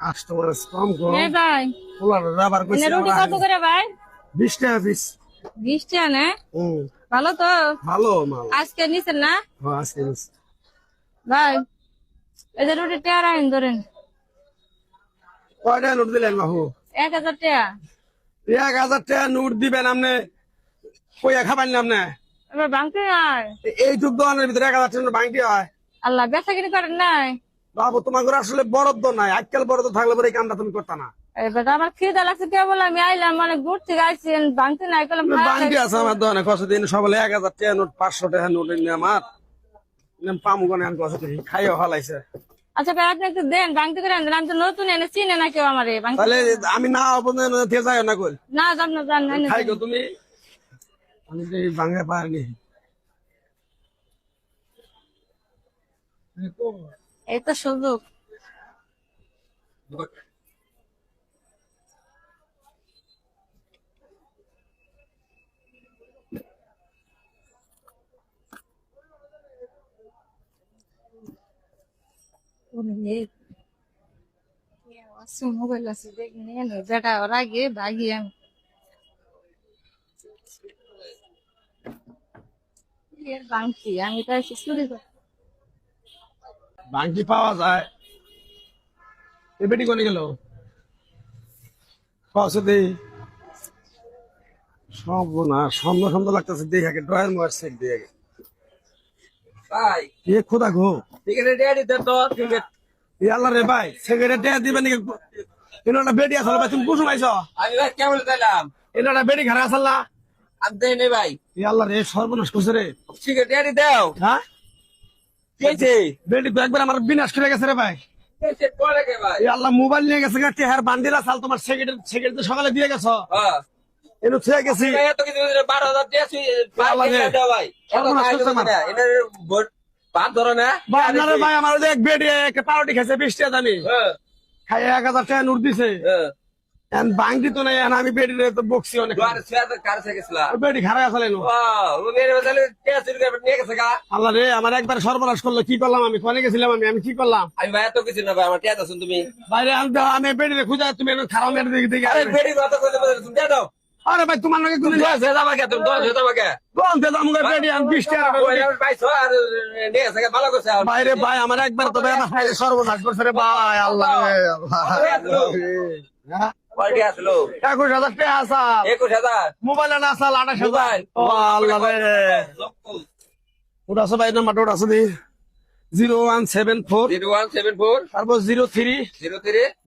Customer কম কম হ্যাঁ ভাই পোলার rubber কইছে এনে রুটি কত করে ভাই 20 টাকা পিস 20 টাকা না হুম ভালো তো ভালো মাল আজকে নিছেন না হ্যাঁ আজকে নিছি। ভাই এই যে রুটি টেয়ার আইন ধরেন কয়টা নোট দিলেন বাবু 1000 টাকা 1000 টাকা নোট দিবেন আপনি কইয়া খাবেন না আপনি এবার বাংকে আয় এইটুক দোকানের ভিতরে 1000 টাকা ভাঙতি হয় আল্লাহ বেচা কিনে করেন নাই বাবু তোমার ঘরে আসলে বরাদ্দ নাই আজকাল বরাদ্দ থাকলে পরে এই কামটা তুমি করতা না এবার আমার খিদা লাগছে কে বলে আমি আইলাম মানে দূর থেকে আইছি বাংতে নাই করলাম ভাঙতি আছে আমার দোকানে কষ্ট দিন সবাই 1000 টাকা নোট 500 টাকা নোট নিয়ে আমার পামুগনে আন কষ্ট খাইও হালাইছে আচ্ছা ভাই আপনি একটু দেন বাংতে করে আনবেন আমি তো নতুন এনে চিনে না কেউ আমারে তাহলে আমি না আপনার যাই না কই না যান না যান না খাই গো তুমি আমি তো এই ভাঙে পারিনি এই তো সুযোগ মোবাইল আছে দেখি যেটা ওর আগে ভাগি আমি বাংতি আমি তো এসে চুরি করি ভাঙটি পাওয়া যায় এ বেটি কোনে গেল কষ্ট দেই সব না সুন্দর সুন্দর লাগতেছে দেখে ড্রয়ার মোয়ার সেট দিয়ে ভাই এ খোদা গো টিকেটে দিয়ে দিতে তো টিকেট এ আল্লাহ রে ভাই সেকেন্ডে টেয়া দিবেন নাকি এনোটা বেটি আসলে ভাই তুমি কুসুম আইছো আমি ভাই কেমন দিলাম এনোটা বেটি ঘরে আসল না আমি দেই নে ভাই এ আল্লাহ রে সর্বনাশ করছে রে টিকেট দিয়ে দাও হ্যাঁ কেছে বেটি তো একবার আমার বিনাশ করে গেছে রে ভাই কেছে পড়ে গে ভাই এ আল্লাহ মোবাইল নিয়ে গেছে গা টেহার বান্দিরা সাল তোমার সেকেন্ড সকালে দিয়ে গেছো হ্যাঁ এনো ছুঁয়ে গেছি ভাই এত কিছু 12000 দিয়েছি আল্লাহ রে। দাও ভাই এত সর্বনাশ কাজ করছে না এনার ভোট বাদ ধরো না ভাই আপনারে ভাই আমার ওই যে এক বেটি একটা পাউরুটি খাইছে 20 টাকা দামি হ্যাঁ খাই 1000 টাকা নোট দিছে হ্যাঁ এখন বাংটি তো নাই এখন আমি বেটি তো বকছি অনেক দুয়ার শেয়ার কার থেকে গেছলা ওই বেটি খারাপ আসলে নো ওয়াও রুমের বদলে 83 টাকা নিয়ে গেছে গা আল্লাহ রে আমার একবার সর্বনাশ করলো কি করলাম আমি কোনে গেছিলাম আমি কি করলাম আমি ভাই এত কিছু না ভাই আমার টিয়া দাও তুমি বাইরে আনতে আমি বেটি খুঁজা তুমি খারাপ মেরে দিকে দিকে আরে বেড়ি কথা কইলে তুমি দিয়ে দাও আরে ভাই তোমার নাকি তুমি 10000 টাকা তুমি 10000 টাকা কোন তে দাম বেটি আমি 20 টাকা পাইছো আর নিয়ে গেছে গা, ভালো করছে বাইরে ভাই আমার একবার তো ভাই সর্বনাশ করছে রে ভাই আল্লাহ রে আল্লাহ হ্যাঁ কয়টি আসলো 21000 টাকা আসা 21000 মোবাইলে না আসা 28000 মোবাইল ও আল্লাহ রে ওটা আছে ভাই নাম্বারটা ওটা আছে দি 0174 0174 তারপর 03 03